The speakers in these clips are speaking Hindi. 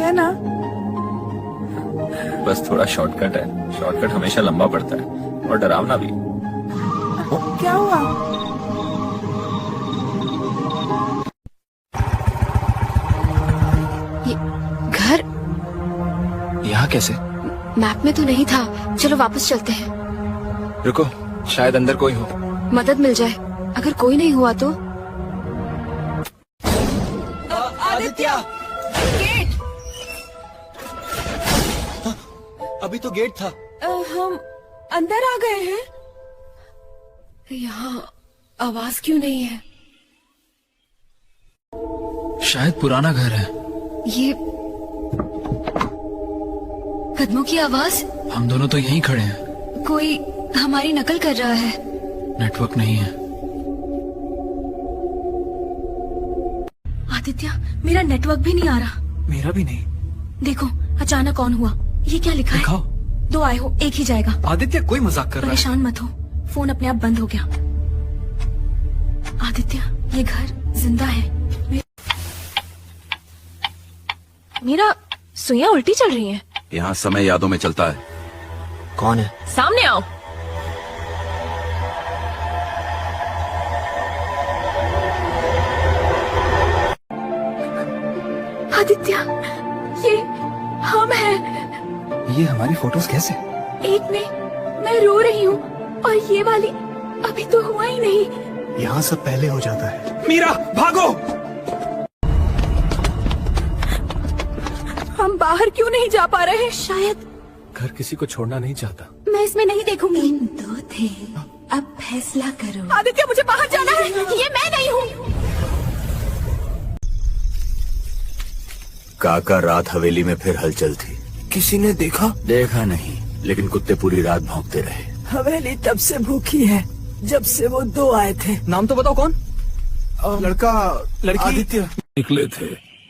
है ना? बस थोड़ा शॉर्टकट है। शॉर्टकट हमेशा लंबा पड़ता है और डरावना भी। क्या हुआ? ये घर यहाँ कैसे? मैप में तो नहीं था। चलो वापस चलते हैं। रुको, शायद अंदर कोई हो। मदद मिल जाए। अगर कोई नहीं हुआ तो। आदित्य! गेट! अभी तो गेट था। हम अंदर आ गए हैं। यहाँ आवाज क्यों नहीं है? शायद पुराना घर है। ये कदमों की आवाज। हम दोनों तो यहीं खड़े हैं। कोई हमारी नकल कर रहा है। नेटवर्क नहीं है। आदित्य, मेरा नेटवर्क भी नहीं आ रहा। मेरा भी नहीं। देखो, अचानक ऑन हुआ। ये क्या लिखा दिखाओ। है? 2 आए हो, एक ही जाएगा। आदित्य, कोई मजाक कर रहा है। परेशान मत हो, फोन अपने आप बंद हो गया। आदित्य, ये घर जिंदा है। मेरा सुइयां उल्टी चल रही हैं। यहाँ समय यादों में चलता है। कौन है? सामने आओ। आदित्य, ये हम हैं। ये हमारी फोटोज कैसे? एक में मैं रो रही हूँ और ये वाली अभी तो हुआ ही नहीं। यहाँ सब पहले हो जाता है। मीरा, भागो! हम बाहर क्यों नहीं जा पा रहे? शायद घर किसी को छोड़ना नहीं चाहता। मैं इसमें नहीं देखूंगी। दो थे, अब फैसला करो। आदित्य, मुझे बाहर जाना है। ये मैं नहीं हूँ। काका, रात हवेली में फिर हलचल थी। किसी ने देखा? देखा नहीं, लेकिन कुत्ते पूरी रात भौंकते रहे। हवेली तब से भूखी है जब से वो 2 आए थे। नाम तो बताओ कौन? लड़का, लड़की। आदित्य। निकले थे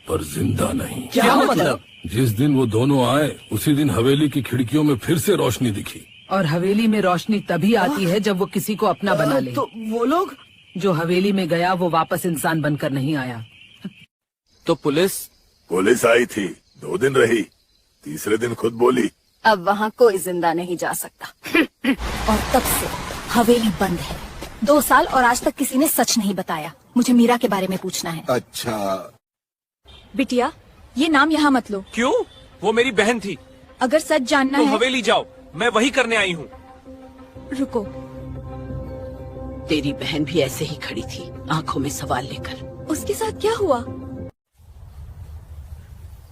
पर जिंदा नहीं। क्या मतलब? जिस दिन वो दोनों आए उसी दिन हवेली की खिड़कियों में फिर से रोशनी दिखी। और हवेली में रोशनी तभी आती है जब वो किसी को अपना बना ले। तो वो लोग? जो हवेली में गया वो वापस इंसान बनकर नहीं आया। तो पुलिस? पुलिस आई थी, 2 दिन रही, तीसरे दिन खुद बोली अब वहाँ कोई जिंदा नहीं जा सकता। और तब से हवेली बंद है। 2 साल और आज तक किसी ने सच नहीं बताया। मुझे मीरा के बारे में पूछना है। अच्छा, बिटिया, ये नाम यहाँ मत लो। क्यों? वो मेरी बहन थी। अगर सच जानना तुम है हवेली जाओ, मैं वही करने आई हूँ। रुको। तेरी बहन भी ऐसे ही खड़ी थी, आंखों में सवाल लेकर। उसके साथ क्या हुआ?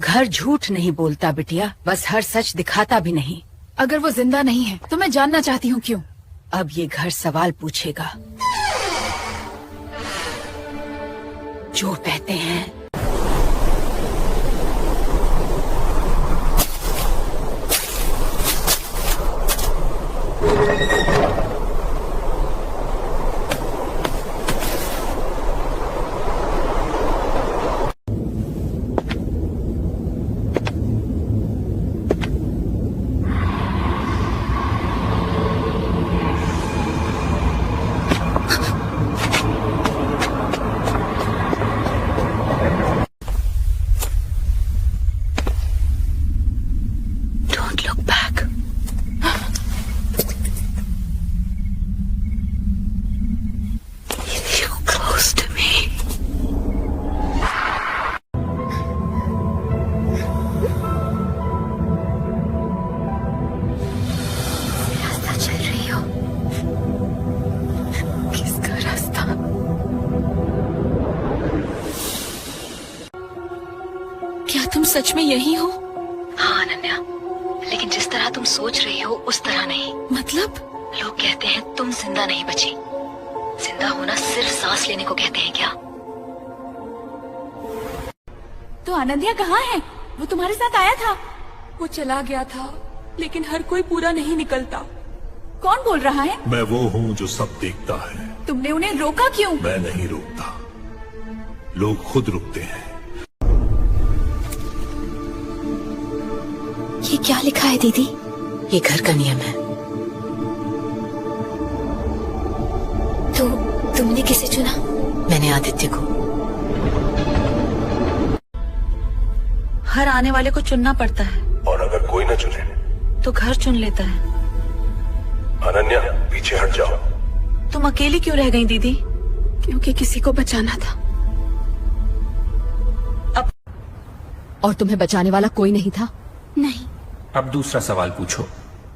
घर झूठ नहीं बोलता बिटिया, बस हर सच दिखाता भी नहीं। अगर वो जिंदा नहीं है तो मैं जानना चाहती हूँ क्यों। अब ये घर सवाल पूछेगा। जो कहते हैं तुम सच में यही हो? हाँ अनन्या, लेकिन जिस तरह तुम सोच रही हो उस तरह नहीं। मतलब? लोग कहते हैं तुम जिंदा नहीं बची। जिंदा होना सिर्फ सांस लेने को कहते हैं क्या? तो अनन्या कहाँ है? वो तुम्हारे साथ आया था। वो चला गया था, लेकिन हर कोई पूरा नहीं निकलता। कौन बोल रहा है? मैं वो हूँ जो सब देखता है। तुमने उन्हें रोका क्यों? मैं नहीं रोकता, लोग खुद रुकते हैं। ये क्या लिखा है दीदी? ये घर का नियम है। तो तुमने किसे चुना? मैंने आदित्य को। हर आने वाले को चुनना पड़ता है, और अगर कोई न चुने तो घर चुन लेता है। अनन्या पीछे हट जाओ। तुम अकेली क्यों रह गई दीदी? क्योंकि किसी को बचाना था। और तुम्हें बचाने वाला कोई नहीं था? नहीं। अब दूसरा सवाल पूछो।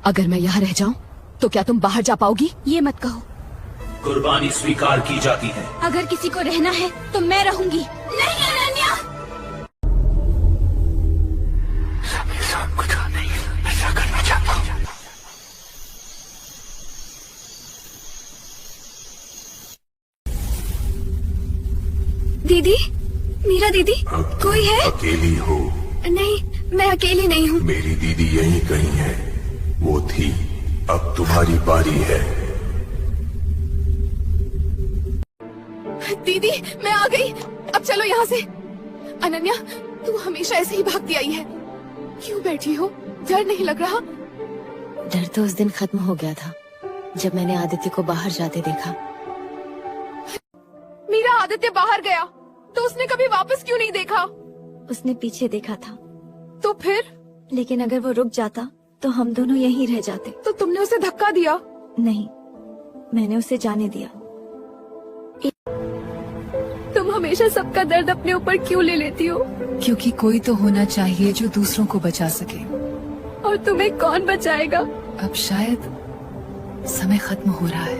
अगर मैं यहाँ रह जाऊँ तो क्या तुम बाहर जा पाओगी? ये मत कहो। कुर्बानी स्वीकार की जाती है। अगर किसी को रहना है तो मैं रहूंगी। नहीं अनन्या। सब कुछ नहीं ऐसा करना चाहता हूँ। दीदी, मीरा दीदी, कोई है? अकेली हो? नहीं, मैं अकेली नहीं हूँ। मेरी दीदी यहीं कहीं है। वो थी, अब तुम्हारी बारी है। दीदी, मैं आ गई। अब चलो यहाँ से। अनन्या, तू हमेशा ऐसे ही भागती आई है। क्यों बैठी हो? डर नहीं लग रहा? डर तो उस दिन खत्म हो गया था जब मैंने आदित्य को बाहर जाते देखा। मीरा, आदित्य बाहर गया तो उसने कभी वापस क्यों नहीं देखा? उसने पीछे देखा था। तो फिर? लेकिन अगर वो रुक जाता तो हम दोनों यहीं रह जाते। तो तुमने उसे धक्का दिया? नहीं, मैंने उसे जाने दिया। तुम हमेशा सबका दर्द अपने ऊपर क्यों ले लेती हो? क्योंकि कोई तो होना चाहिए जो दूसरों को बचा सके। और तुम्हें कौन बचाएगा? अब शायद समय खत्म हो रहा है।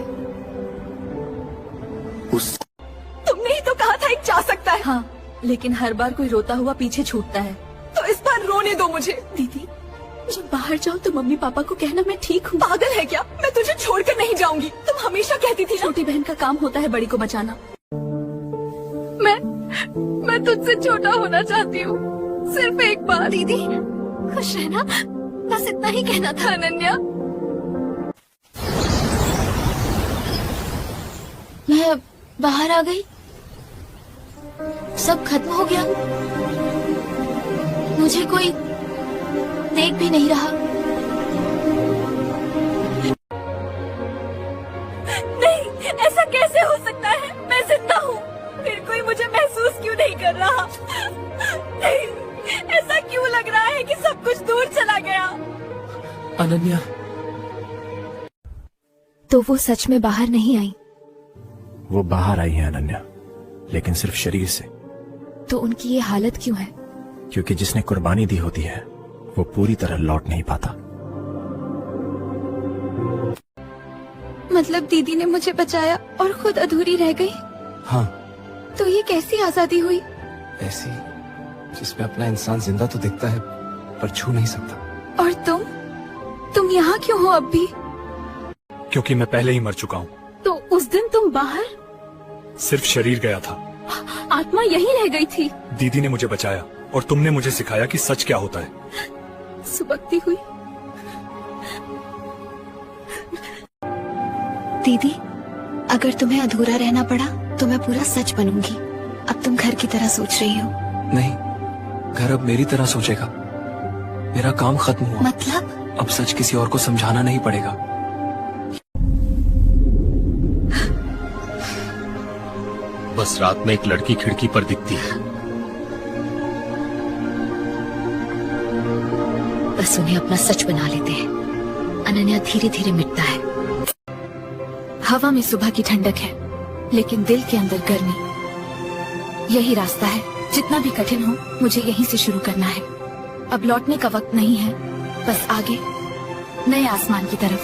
तुमने ही तो कहा था एक जा सकता है। हाँ, लेकिन हर बार कोई रोता हुआ पीछे छूटता है। तो इस बार रोने दो मुझे। दीदी, जब बाहर जाओ तो मम्मी पापा को कहना मैं ठीक हूँ। पागल है क्या? मैं तुझे छोड़कर नहीं जाऊंगी। तुम हमेशा कहती थी छोटी बहन का काम होता है बड़ी को बचाना। मैं तुझसे छोटा होना चाहती हूँ, सिर्फ एक बार। दीदी, खुश रहना, बस इतना ही कहना था। अनन्या, मैं बाहर आ गई, सब खत्म हो गया, मुझे कोई देख भी नहीं रहा। नहीं, ऐसा कैसे हो सकता है? मैं जिंदा हूँ, फिर कोई मुझे महसूस क्यों नहीं कर रहा? नहीं, ऐसा क्यों लग रहा है कि सब कुछ दूर चला गया? अनन्या, तो वो सच में बाहर नहीं आई? वो बाहर आई है अनन्या, लेकिन सिर्फ शरीर से। तो उनकी ये हालत क्यों है? क्योंकि जिसने कुर्बानी दी होती है वो पूरी तरह लौट नहीं पाता। मतलब दीदी ने मुझे बचाया और खुद अधूरी रह गई? हाँ, तो ये कैसी आजादी हुई? ऐसी जिसमें अपना इंसान जिंदा तो दिखता है पर छू नहीं सकता। और तुम यहाँ क्यों हो अब भी? क्योंकि मैं पहले ही मर चुका हूँ। तो उस दिन तुम बाहर? सिर्फ शरीर गया था, आत्मा यहीं रह गई थी। दीदी ने मुझे बचाया और तुमने मुझे सिखाया कि सच क्या होता है। सुबकती हुई। दीदी, अगर तुम्हें अधूरा रहना पड़ा तो मैं पूरा सच बनूंगी। अब तुम घर की तरह सोच रही हो। नहीं, घर अब मेरी तरह सोचेगा। मेरा काम खत्म हुआ। मतलब? अब सच किसी और को समझाना नहीं पड़ेगा। बस रात में एक लड़की खिड़की पर दिखती है। बस उन्हें अपना सच बना लेते हैं। अनन्या धीरे धीरे मिटता है। हवा में सुबह की ठंडक है, लेकिन दिल के अंदर गर्मी। यही रास्ता है, जितना भी कठिन हो मुझे यहीं से शुरू करना है। अब लौटने का वक्त नहीं है, बस आगे नए आसमान की तरफ।